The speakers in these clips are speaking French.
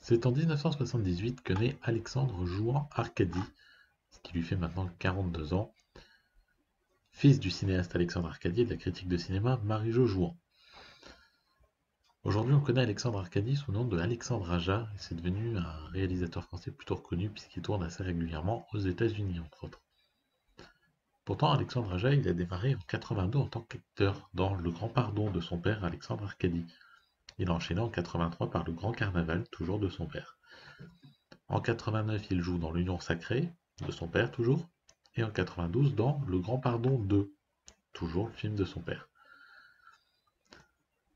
C'est en 1978 que naît Alexandre Jouan-Arcadi, ce qui lui fait maintenant 42 ans, fils du cinéaste Alexandre Arcadi et de la critique de cinéma Marie-Jo Jouan. Aujourd'hui, on connaît Alexandre Arcadi sous le nom de Alexandre Aja, et c'est devenu un réalisateur français plutôt reconnu puisqu'il tourne assez régulièrement aux États-Unis, entre autres. Pourtant, Alexandre Aja, il a démarré en 82 en tant qu'acteur dans Le Grand Pardon de son père Alexandre Arcadi. Il a enchaîné en 83 par Le Grand Carnaval, toujours de son père. En 89, il joue dans L'Union Sacrée, de son père toujours, et en 92 dans Le Grand Pardon 2, toujours le film de son père.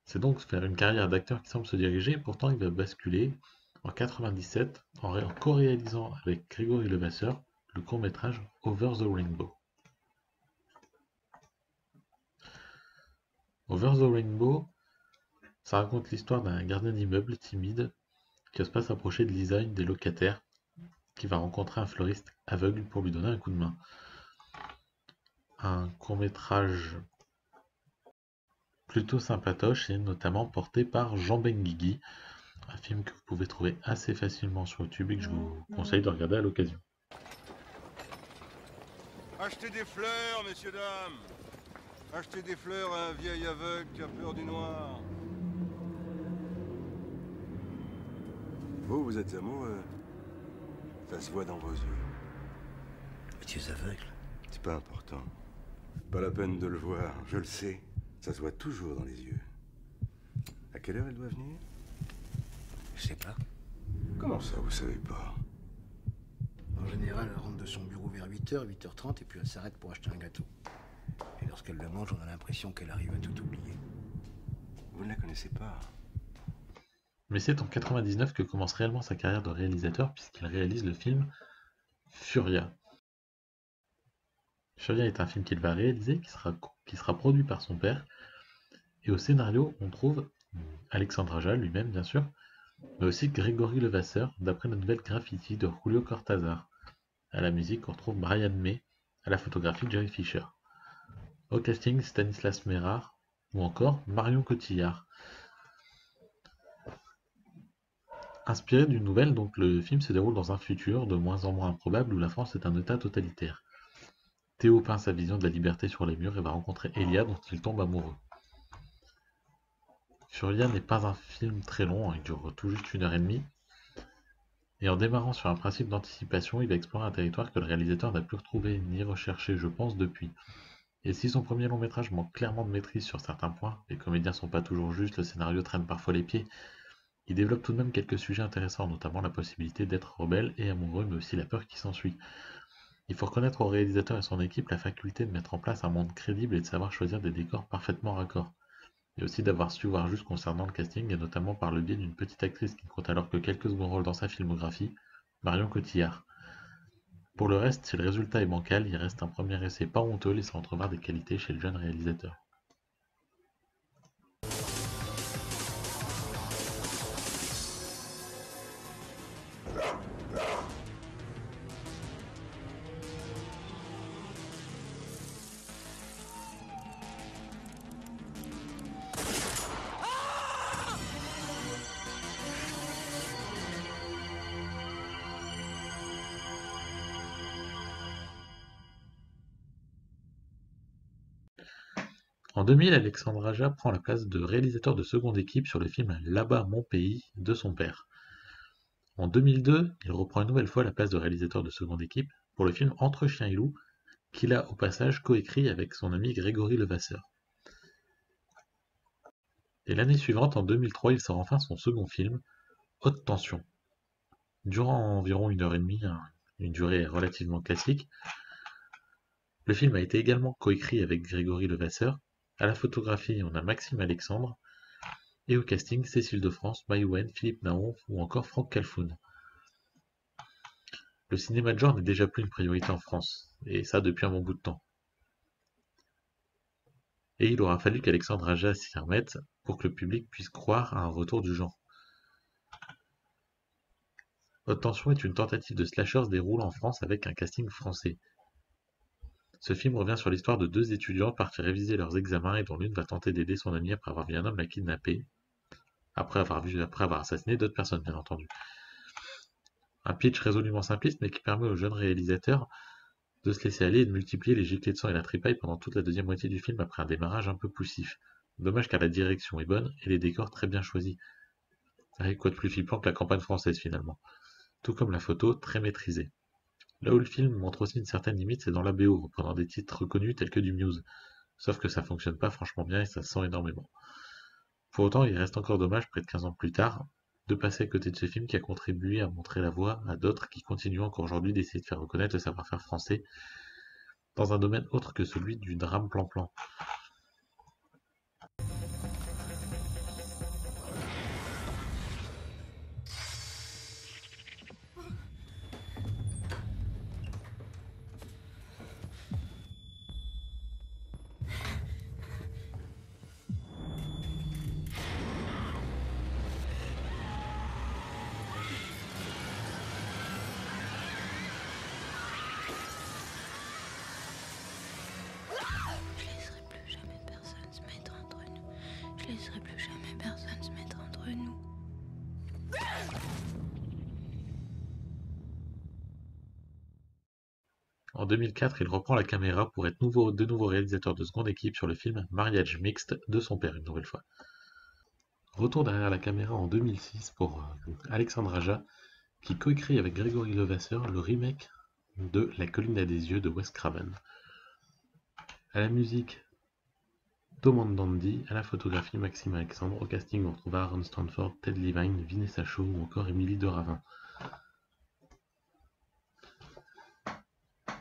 C'est donc vers une carrière d'acteur qui semble se diriger, pourtant il va basculer en 97 en co-réalisant avec Grégory Levasseur le court-métrage Over the Rainbow. Over the Rainbow, ça raconte l'histoire d'un gardien d'immeuble timide qui n'ose pas s'approcher de Lisa, une des locataires, qui va rencontrer un fleuriste aveugle pour lui donner un coup de main. Un court-métrage plutôt sympatoche et notamment porté par Jean Benguigui, un film que vous pouvez trouver assez facilement sur YouTube et que je vous conseille de regarder à l'occasion. Achetez des fleurs, messieurs, dames. Achetez des fleurs à un vieil aveugle qui a peur du noir. Vous êtes amoureux. Ça se voit dans vos yeux. Tu es aveugle? C'est pas important. Pas la peine de le voir, je le sais. Ça se voit toujours dans les yeux. À quelle heure elle doit venir? Je sais pas. Comment ça, vous savez pas? En général, elle rentre de son bureau vers 8h, 8h30, et puis elle s'arrête pour acheter un gâteau. Et lorsqu'elle le mange, on a l'impression qu'elle arrive à tout oublier. Vous ne la connaissez pas. Mais c'est en 99 que commence réellement sa carrière de réalisateur puisqu'il réalise le film Furia. Furia est un film qu'il va réaliser, qui sera produit par son père. Et au scénario, on trouve Alexandre Aja lui-même, bien sûr, mais aussi Grégory Levasseur, d'après la nouvelle Graffiti de Julio Cortázar. À la musique, on retrouve Brian May, à la photographie Jerry Fisher. Au casting, Stanislas Mérard, ou encore Marion Cotillard. Inspiré d'une nouvelle, donc le film se déroule dans un futur de moins en moins improbable où la France est un état totalitaire. Théo peint sa vision de la liberté sur les murs et va rencontrer Elia dont il tombe amoureux. Furia n'est pas un film très long, il dure tout juste 1h30. Et en démarrant sur un principe d'anticipation, il va explorer un territoire que le réalisateur n'a plus retrouvé ni recherché, je pense, depuis. Et si son premier long métrage manque clairement de maîtrise sur certains points, les comédiens sont pas toujours justes, le scénario traîne parfois les pieds, il développe tout de même quelques sujets intéressants, notamment la possibilité d'être rebelle et amoureux, mais aussi la peur qui s'ensuit. Il faut reconnaître au réalisateur et son équipe la faculté de mettre en place un monde crédible et de savoir choisir des décors parfaitement raccords. Et aussi d'avoir su voir juste concernant le casting, et notamment par le biais d'une petite actrice qui ne compte alors que quelques secondes rôles dans sa filmographie, Marion Cotillard. Pour le reste, si le résultat est bancal, il reste un premier essai pas honteux laissant entrevoir des qualités chez le jeune réalisateur. En 2000, Alexandre Aja prend la place de réalisateur de seconde équipe sur le film Là-bas mon pays de son père. En 2002, il reprend une nouvelle fois la place de réalisateur de seconde équipe pour le film Entre chien et loup, qu'il a au passage coécrit avec son ami Grégory Levasseur. Et l'année suivante, en 2003, il sort enfin son second film, Haute Tension. Durant environ 1h30, une durée relativement classique, le film a été également coécrit avec Grégory Levasseur. À la photographie, on a Maxime Alexandre, et au casting, Cécile de France, Maïwenn, Philippe Naon ou encore Franck Calfoun. Le cinéma de genre n'est déjà plus une priorité en France, et ça depuis un bon bout de temps. Et il aura fallu qu'Alexandre Aja s'y remette pour que le public puisse croire à un retour du genre. Haute Tension est une tentative de slasher se déroule en France avec un casting français. Ce film revient sur l'histoire de deux étudiants partis réviser leurs examens et dont l'une va tenter d'aider son amie après avoir vu un homme la kidnapper, après avoir assassiné d'autres personnes bien entendu. Un pitch résolument simpliste mais qui permet au jeune réalisateur de se laisser aller et de multiplier les giclées de sang et la tripaille pendant toute la deuxième moitié du film après un démarrage un peu poussif. Dommage car la direction est bonne et les décors très bien choisis. Avec quoi de plus flippant que la campagne française finalement. Tout comme la photo, très maîtrisée. Là où le film montre aussi une certaine limite, c'est dans la BO, reprenant des titres reconnus tels que du Muse. Sauf que ça fonctionne pas franchement bien et ça se sent énormément. Pour autant, il reste encore dommage, près de 15 ans plus tard, de passer à côté de ce film qui a contribué à montrer la voie à d'autres qui continuent encore aujourd'hui d'essayer de faire reconnaître le savoir-faire français dans un domaine autre que celui du drame plan-plan. Je laisserai plus jamais personne se mettre entre nous. Je laisserai plus jamais personne se mettre entre nous. En 2004, il reprend la caméra pour être de nouveau réalisateur de seconde équipe sur le film Mariage mixte de son père une nouvelle fois. Retour derrière la caméra en 2006 pour Alexandre Aja, qui coécrit avec Grégory Levasseur le remake de La colline à des yeux de Wes Craven. À la musique, Tom Dandy, à la photographie, Maxime Alexandre, au casting on retrouve Aaron Stanford, Ted Levine, Vanessa Shaw ou encore Émilie de Ravin.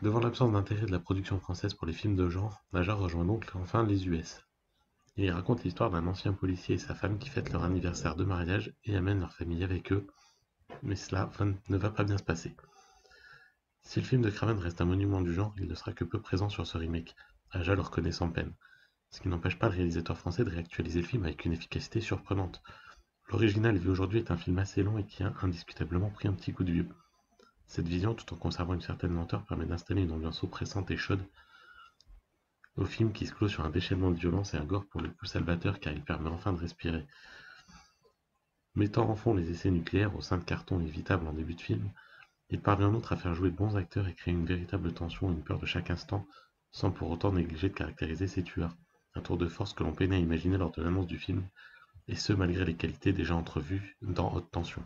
Devant l'absence d'intérêt de la production française pour les films de genre, Aja rejoint donc enfin les US. Il y raconte l'histoire d'un ancien policier et sa femme qui fêtent leur anniversaire de mariage et amènent leur famille avec eux, mais cela ne va pas bien se passer. Si le film de Craven reste un monument du genre, il ne sera que peu présent sur ce remake, Aja le reconnaît sans peine. Ce qui n'empêche pas le réalisateur français de réactualiser le film avec une efficacité surprenante. L'original vu aujourd'hui est un film assez long et qui a indiscutablement pris un petit coup de vieux. Cette vision, tout en conservant une certaine lenteur, permet d'installer une ambiance oppressante et chaude au film qui se clôt sur un déchaînement de violence et un gore pour le coup salvateur car il permet enfin de respirer. Mettant en fond les essais nucléaires au sein de cartons évitables en début de film, il parvient en outre à faire jouer de bons acteurs et créer une véritable tension et une peur de chaque instant, sans pour autant négliger de caractériser ses tueurs. Un tour de force que l'on peinait à imaginer lors de l'annonce du film, et ce malgré les qualités déjà entrevues dans Haute Tension.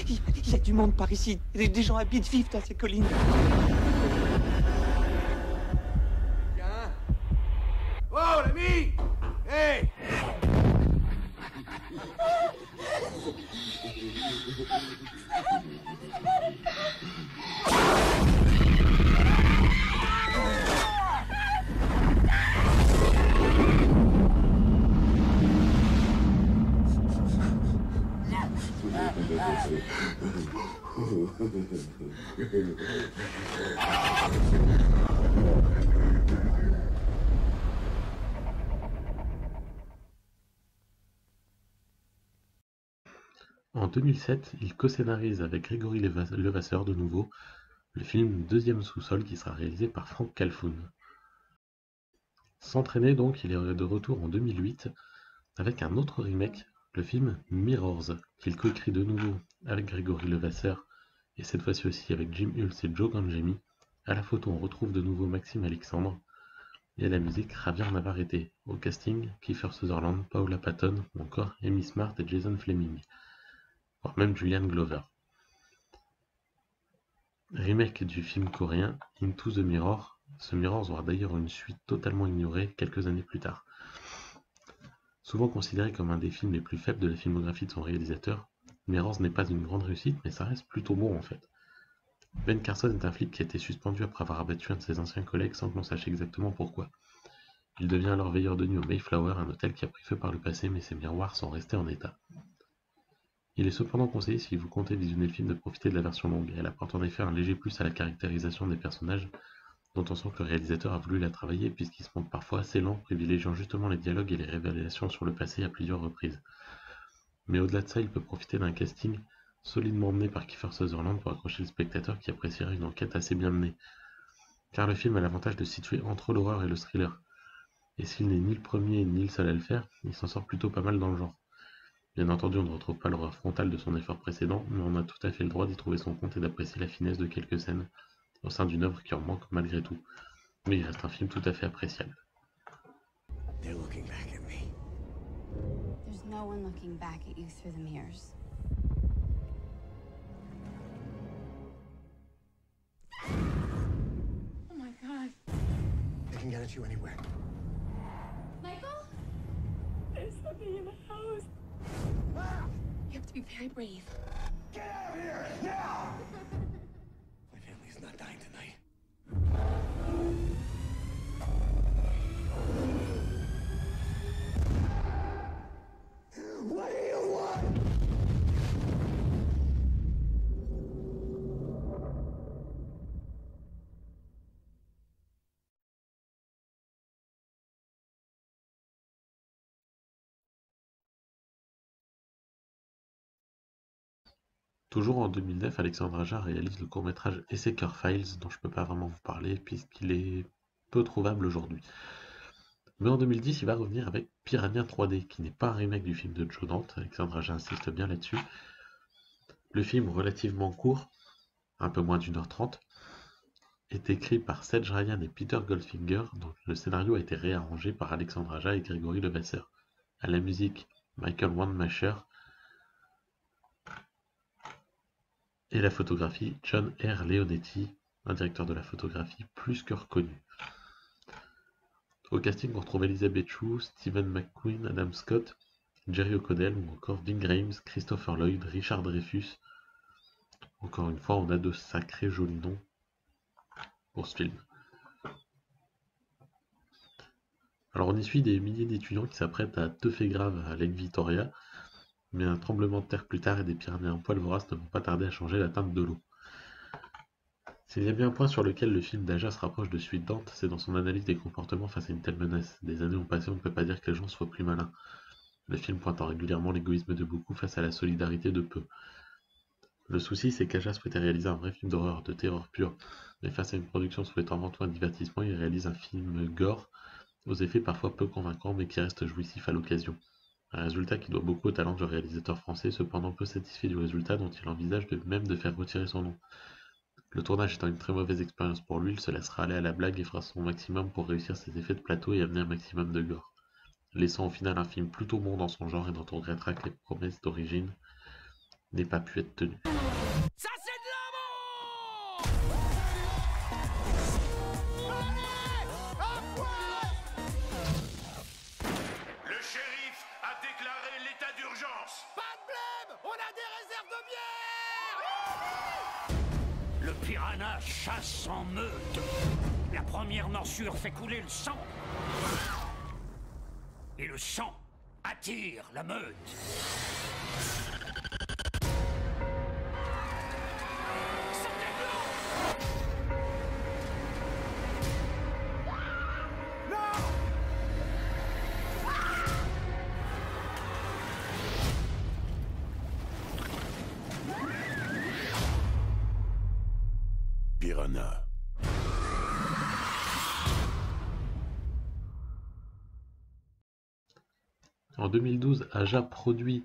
Il y a du monde par ici. Des gens habitent, vivent dans ces collines. Tiens. Oh, l'ami. Hey. En 2007, il co-scénarise avec Grégory Levasseur de nouveau le film Deuxième sous-sol qui sera réalisé par Franck Calfoun. S'entraîner donc, il est de retour en 2008 avec un autre remake, le film Mirrors, qu'il coécrit de nouveau avec Grégory Levasseur et cette fois-ci aussi avec Jim Hulce et Joe Gangemi. À la photo, on retrouve de nouveau Maxime Alexandre et à la musique Javier Navarrete. Au casting, Kiefer Sutherland, Paula Patton ou encore Amy Smart et Jason Flemyng, voire même Julian Glover. Remake du film coréen Into the Mirror. Ce Mirrors aura d'ailleurs une suite totalement ignorée quelques années plus tard. Souvent considéré comme un des films les plus faibles de la filmographie de son réalisateur, Mirrors n'est pas une grande réussite, mais ça reste plutôt bon en fait. Ben Carson est un flic qui a été suspendu après avoir abattu un de ses anciens collègues sans que l'on sache exactement pourquoi. Il devient alors veilleur de nuit au Mayflower, un hôtel qui a pris feu par le passé, mais ses miroirs sont restés en état. Il est cependant conseillé, si vous comptez visionner le film, de profiter de la version longue. Elle apporte en effet un léger plus à la caractérisation des personnages, dont on sent que le réalisateur a voulu la travailler puisqu'il se montre parfois assez lent, privilégiant justement les dialogues et les révélations sur le passé à plusieurs reprises. Mais au-delà de ça, il peut profiter d'un casting solidement mené par Kiefer Sutherland pour accrocher le spectateur qui appréciera une enquête assez bien menée. Car le film a l'avantage de se situer entre l'horreur et le thriller. Et s'il n'est ni le premier ni le seul à le faire, il s'en sort plutôt pas mal dans le genre. Bien entendu, on ne retrouve pas l'horreur frontale de son effort précédent, mais on a tout à fait le droit d'y trouver son compte et d'apprécier la finesse de quelques scènes au sein d'une œuvre qui en manque malgré tout. Mais il reste un film tout à fait appréciable. They're looking back at me. There's no one looking back at you through the mirrors. Oh my god. They can get at you anywhere. Michael? There's something in the house. You have to be very brave. Get out of here now! My family's not dying tonight. What do you want? Toujours en 2009, Alexandre Aja réalise le court-métrage Essayeur Files, dont je ne peux pas vraiment vous parler puisqu'il est peu trouvable aujourd'hui. Mais en 2010, il va revenir avec Piranha 3D, qui n'est pas un remake du film de Joe Dante. Alexandre Aja insiste bien là-dessus. Le film, relativement court, un peu moins d'1h30, est écrit par Sedge Ryan et Peter Goldfinger, dont le scénario a été réarrangé par Alexandre Aja et Grégory Levasseur. À la musique, Michael Wandmacher, et la photographie, John R. Leonetti, un directeur de la photographie plus que reconnu. Au casting, on retrouve Elizabeth Shue, Stephen McQueen, Adam Scott, Jerry O'Connell ou encore Ving Rhames, Christopher Lloyd, Richard Dreyfuss. Encore une fois, on a de sacrés jolis noms pour ce film. Alors on y suit des milliers d'étudiants qui s'apprêtent à teuffer grave à Lake Victoria, mais un tremblement de terre plus tard et des piranhas en poil voraces ne vont pas tarder à changer la teinte de l'eau. S'il y a bien un point sur lequel le film d'Aja se rapproche de celui de Dante, c'est dans son analyse des comportements face à une telle menace. Des années ont passé, on ne peut pas dire que les gens soient plus malins. Le film pointant régulièrement l'égoïsme de beaucoup face à la solidarité de peu. Le souci, c'est qu'Aja souhaitait réaliser un vrai film d'horreur, de terreur pure, mais face à une production souhaitant avant tout un divertissement, il réalise un film gore, aux effets parfois peu convaincants, mais qui reste jouissif à l'occasion. Un résultat qui doit beaucoup au talent du réalisateur français, cependant peu satisfait du résultat dont il envisage même de faire retirer son nom. Le tournage étant une très mauvaise expérience pour lui, il se laissera aller à la blague et fera son maximum pour réussir ses effets de plateau et amener un maximum de gore, laissant au final un film plutôt bon dans son genre et dont on regrettera que les promesses d'origine n'aient pas pu être tenues. Ça, c'est de l'amour! Le shérif a déclaré l'état d'urgence. Pas de blême! On a des réserves de bière! Le piranha chasse en meute. La première morsure fait couler le sang. Et le sang attire la meute. Piranha. En 2012, Aja produit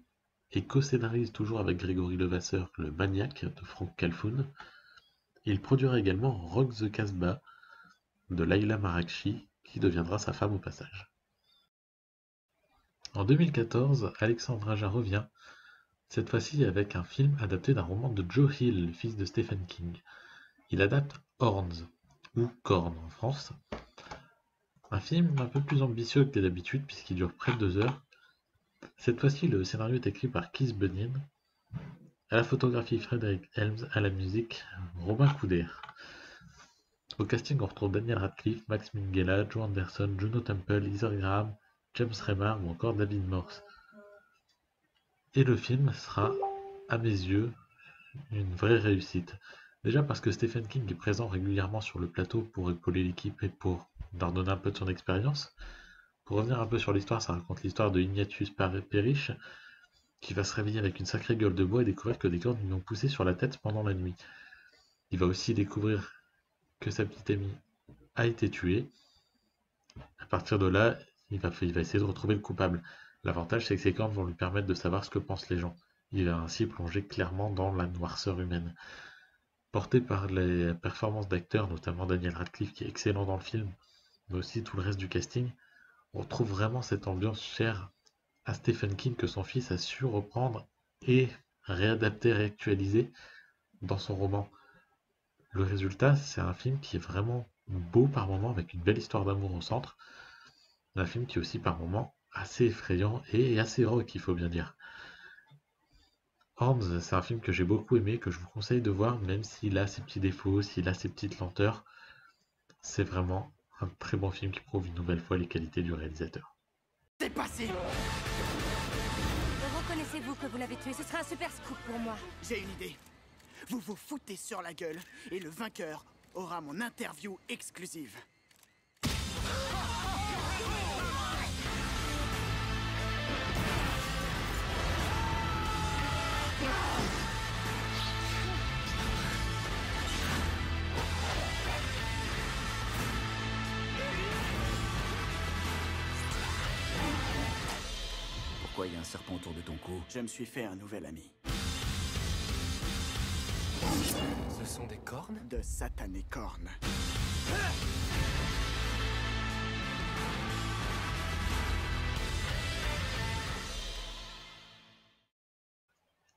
et co-scénarise toujours avec Grégory Levasseur Le Maniaque de Frank Calfoun. Il produira également Rock the Casbah de Laila Marakchi, qui deviendra sa femme au passage. En 2014, Alexandre Aja revient, cette fois-ci avec un film adapté d'un roman de Joe Hill, le fils de Stephen King. Il adapte Horns, ou Korn en France. Un film un peu plus ambitieux que d'habitude puisqu'il dure près de 2 heures. Cette fois-ci, le scénario est écrit par Keith Bunyan, à la photographie Frédéric Helms, à la musique Robin Couder. Au casting, on retrouve Daniel Radcliffe, Max Minghella, Joe Anderson, Juno Temple, Heather Graham, James Remar ou encore David Morse. Et le film sera, à mes yeux, une vraie réussite. Déjà parce que Stephen King est présent régulièrement sur le plateau pour épauler l'équipe et pour leur donner un peu de son expérience. Pour revenir un peu sur l'histoire, ça raconte l'histoire de Ignatius Perrish, qui va se réveiller avec une sacrée gueule de bois et découvrir que des cornes lui ont poussé sur la tête pendant la nuit. Il va aussi découvrir que sa petite amie a été tuée. À partir de là, il va essayer de retrouver le coupable. L'avantage, c'est que ces cornes vont lui permettre de savoir ce que pensent les gens. Il va ainsi plonger clairement dans la noirceur humaine. Porté par les performances d'acteurs, notamment Daniel Radcliffe qui est excellent dans le film, mais aussi tout le reste du casting, on retrouve vraiment cette ambiance chère à Stephen King que son fils a su reprendre et réadapter, réactualiser dans son roman. Le résultat, c'est un film qui est vraiment beau par moments, avec une belle histoire d'amour au centre. Un film qui est aussi par moments assez effrayant et assez rock, il faut bien dire. Horns, c'est un film que j'ai beaucoup aimé, que je vous conseille de voir, même s'il a ses petits défauts, s'il a ses petites lenteurs. C'est vraiment un très bon film qui prouve une nouvelle fois les qualités du réalisateur. Dépassé. Reconnaissez-vous que vous l'avez tué? Ce serait un super scoop pour moi. J'ai une idée. Vous vous foutez sur la gueule et le vainqueur aura mon interview exclusive. Pourquoi il y a un serpent autour de ton cou? Je me suis fait un nouvel ami. Ce sont des cornes? De satanées cornes.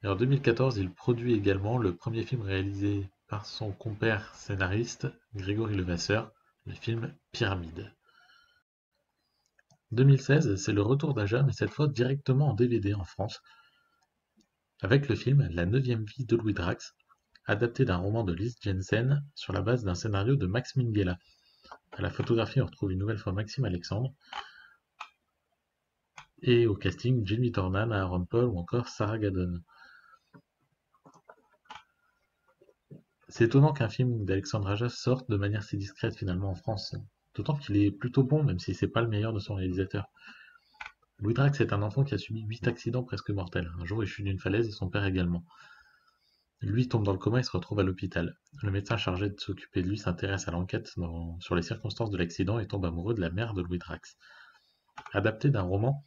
Et en 2014, il produit également le premier film réalisé par son compère scénariste, Grégory Levasseur, le film Pyramide. 2016, c'est le retour d'Aja, mais cette fois directement en DVD en France, avec le film La 9e vie de Louis Drax, adapté d'un roman de Liz Jensen sur la base d'un scénario de Max Minghella. À la photographie, on retrouve une nouvelle fois Maxime Alexandre, et au casting, Jamie Dornan, Aaron Paul ou encore Sarah Gadon. C'est étonnant qu'un film d'Alexandre Aja sorte de manière si discrète finalement en France, d'autant qu'il est plutôt bon, même si c'est pas le meilleur de son réalisateur. Louis Drax est un enfant qui a subi 8 accidents presque mortels. Un jour, il chute d'une falaise et son père également. Lui tombe dans le coma et se retrouve à l'hôpital. Le médecin chargé de s'occuper de lui s'intéresse à l'enquête sur les circonstances de l'accident et tombe amoureux de la mère de Louis Drax. Adapté d'un roman,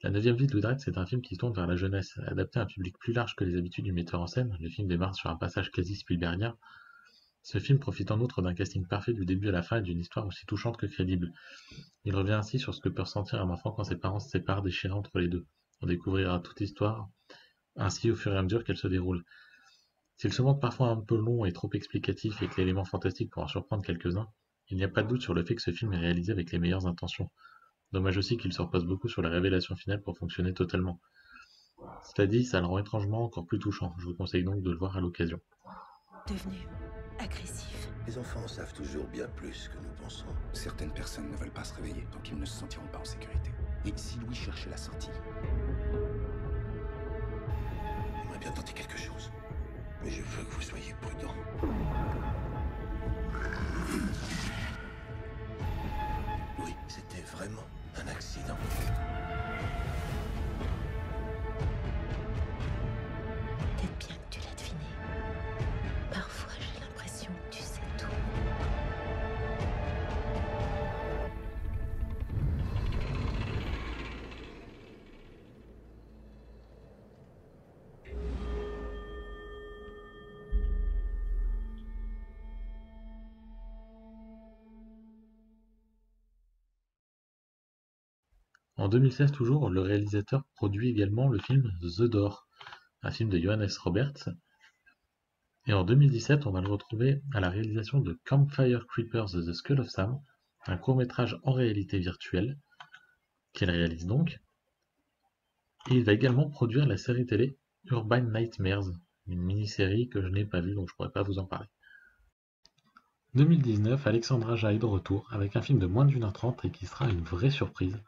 La 9e vie de Louis Drax est un film qui tourne vers la jeunesse, adapté à un public plus large que les habitudes du metteur en scène. Le film démarre sur un passage quasi Spielbergien. Ce film profite en outre d'un casting parfait du début à la fin et d'une histoire aussi touchante que crédible. Il revient ainsi sur ce que peut ressentir un enfant quand ses parents se séparent, déchirés entre les deux. On découvrira toute l'histoire ainsi au fur et à mesure qu'elle se déroule. S'il se montre parfois un peu long et trop explicatif et que l'élément fantastique pourra surprendre quelques-uns, il n'y a pas de doute sur le fait que ce film est réalisé avec les meilleures intentions. Dommage aussi qu'il se repose beaucoup sur la révélation finale pour fonctionner totalement. Cela dit, ça le rend étrangement encore plus touchant. Je vous conseille donc de le voir à l'occasion. Devenu agressif. Les enfants savent toujours bien plus que nous pensons. Certaines personnes ne veulent pas se réveiller tant qu'ils ne se sentiront pas en sécurité. Et si Louis cherchait la sortie? J'aimerais bien tenter quelque chose. Mais je veux que vous soyez prudents. Oui, c'était vraiment un accident. Peut-être bien que tu l'as deviné. Parfois, j'ai l'impression que tu sais tout. En 2016 toujours, le réalisateur produit également le film The Door, un film de Johannes Roberts. Et en 2017, on va le retrouver à la réalisation de Campfire Creepers The Skull of Sam, un court-métrage en réalité virtuelle, qu'il réalise donc. Et il va également produire la série télé Urban Nightmares, une mini-série que je n'ai pas vue, donc je ne pourrais pas vous en parler. 2019, Alexandre Aja est de retour avec un film de moins d'1h30 et qui sera une vraie surprise.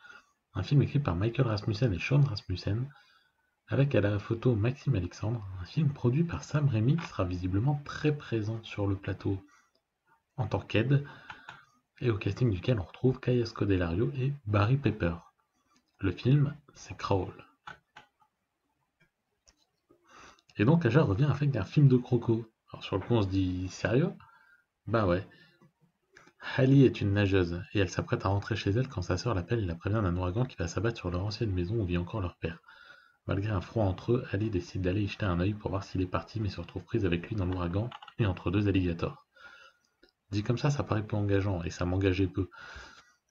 Un film écrit par Michael Rasmussen et Sean Rasmussen, avec à la photo Maxime Alexandre, un film produit par Sam Raimi qui sera visiblement très présent sur le plateau en tant qu'aide, et au casting duquel on retrouve Kaya Scodelario et Barry Pepper. Le film, c'est Crawl. Et donc Aja revient avec un film de croco. Alors sur le coup on se dit, sérieux? Bah ouais. Hallie est une nageuse, et elle s'apprête à rentrer chez elle quand sa sœur l'appelle et la prévient d'un ouragan qui va s'abattre sur leur ancienne maison où vit encore leur père. Malgré un froid entre eux, Hallie décide d'aller y jeter un œil pour voir s'il est parti, mais se retrouve prise avec lui dans l'ouragan et entre deux alligators. Dit comme ça paraît peu engageant, et ça m'engageait peu.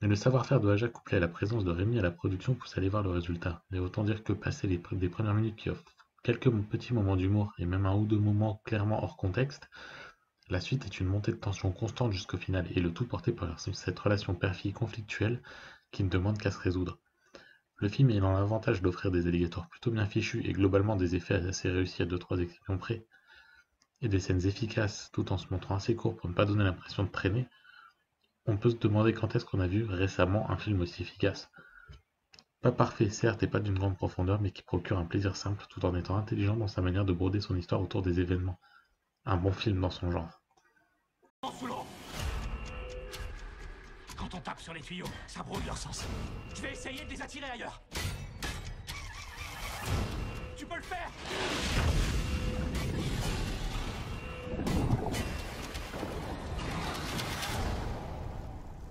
Mais le savoir-faire de Aja couplé à la présence de Rémi à la production pousse à aller voir le résultat. Et autant dire que passer des premières minutes qui offrent quelques petits moments d'humour et même un ou deux moments clairement hors contexte, la suite est une montée de tension constante jusqu'au final, et le tout porté par cette relation père-fille conflictuelle qui ne demande qu'à se résoudre. Le film ayant l'avantage d'offrir des alligators plutôt bien fichus et globalement des effets assez réussis à 2-3 exceptions près, et des scènes efficaces tout en se montrant assez court pour ne pas donner l'impression de traîner, on peut se demander quand est-ce qu'on a vu récemment un film aussi efficace. Pas parfait certes et pas d'une grande profondeur, mais qui procure un plaisir simple tout en étant intelligent dans sa manière de broder son histoire autour des événements. Un bon film dans son genre. Sous l'eau. Quand on tape sur les tuyaux, ça brouille leur sens. Je vais essayer de les attirer ailleurs. Tu peux le faire.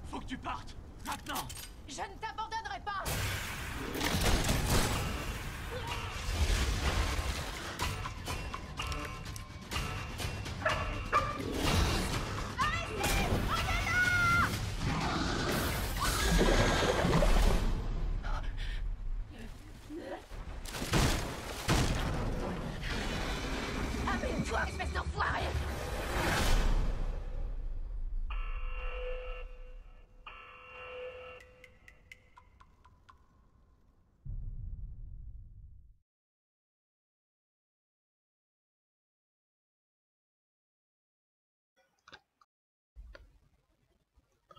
Faut que tu partes, maintenant. Je ne t'abandonnerai pas. Amène-toi, espèce d'enfoiré.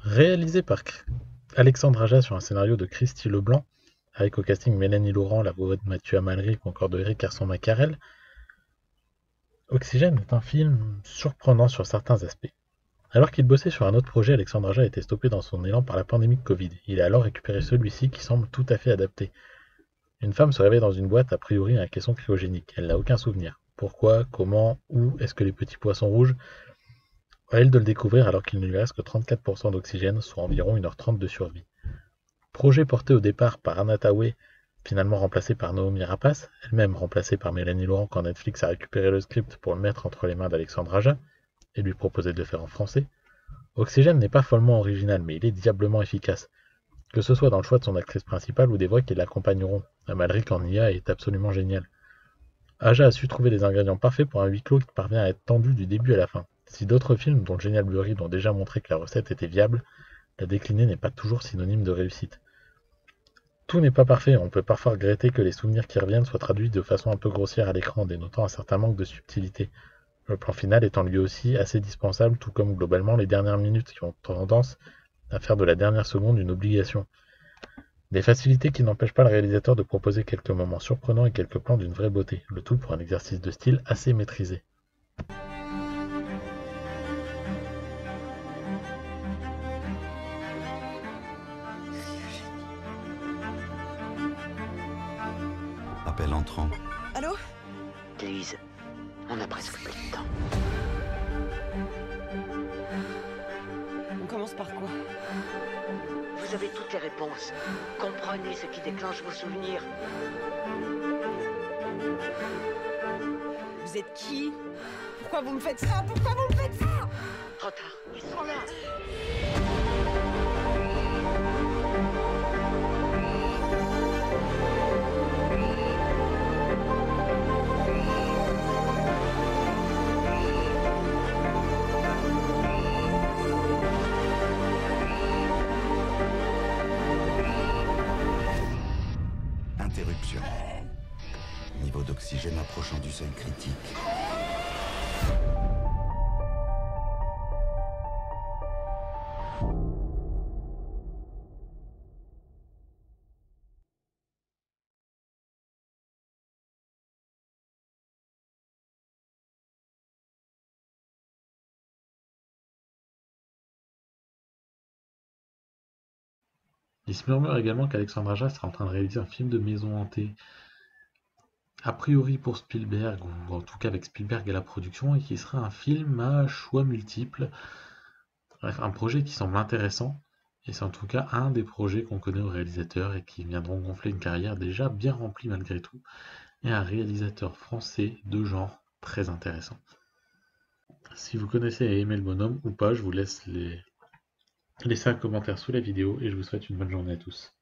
Réalisé par Alexandre Aja sur un scénario de Christy Leblanc, avec au casting Mélanie Laurent, la voix de Mathieu Amalric ou encore de Eric Carson-Macarel, Oxygène est un film surprenant sur certains aspects. Alors qu'il bossait sur un autre projet, Alexandre Aja a été stoppé dans son élan par la pandémie de Covid. Il a alors récupéré celui-ci qui semble tout à fait adapté. Une femme se réveille dans une boîte, a priori un caisson cryogénique. Elle n'a aucun souvenir. Pourquoi, comment, où est-ce que les petits poissons rouges? À elle de le découvrir alors qu'il ne lui reste que 34% d'oxygène, soit environ 1h30 de survie. Projet porté au départ par Anna Tawai, finalement remplacée par Naomi Rapace, elle-même remplacée par Mélanie Laurent quand Netflix a récupéré le script pour le mettre entre les mains d'Alexandre Aja et lui proposer de le faire en français. Oxygène n'est pas follement original, mais il est diablement efficace. Que ce soit dans le choix de son actrice principale ou des voix qui l'accompagneront, Amalric en IA est absolument génial. Aja a su trouver les ingrédients parfaits pour un huis clos qui parvient à être tendu du début à la fin. Si d'autres films, dont Génial Blue Ride, ont déjà montré que la recette était viable, la décliner n'est pas toujours synonyme de réussite. Tout n'est pas parfait, on peut parfois regretter que les souvenirs qui reviennent soient traduits de façon un peu grossière à l'écran, dénotant un certain manque de subtilité. Le plan final étant lui aussi assez dispensable, tout comme globalement les dernières minutes qui ont tendance à faire de la dernière seconde une obligation. Des facilités qui n'empêchent pas le réalisateur de proposer quelques moments surprenants et quelques plans d'une vraie beauté, le tout pour un exercice de style assez maîtrisé. Appel entrant. Allô? Lise, on a presque plus de temps. On commence par quoi? Vous avez toutes les réponses. Comprenez ce qui déclenche vos souvenirs. Vous êtes qui? Pourquoi vous me faites ça? Pourquoi vous me faites ça? Trop tard, ils sont là. Interruption. Niveau d'oxygène approchant du seuil critique. Il se murmure également qu'Alexandre Aja sera en train de réaliser un film de maison hantée, a priori pour Spielberg, ou en tout cas avec Spielberg à la production, et qui sera un film à choix multiples, Bref, un projet qui semble intéressant, et c'est en tout cas un des projets qu'on connaît au réalisateur et qui viendront gonfler une carrière déjà bien remplie malgré tout, et un réalisateur français de genre très intéressant. Si vous connaissez et aimez le bonhomme ou pas, je vous laisse laisser un commentaire sous la vidéo et je vous souhaite une bonne journée à tous.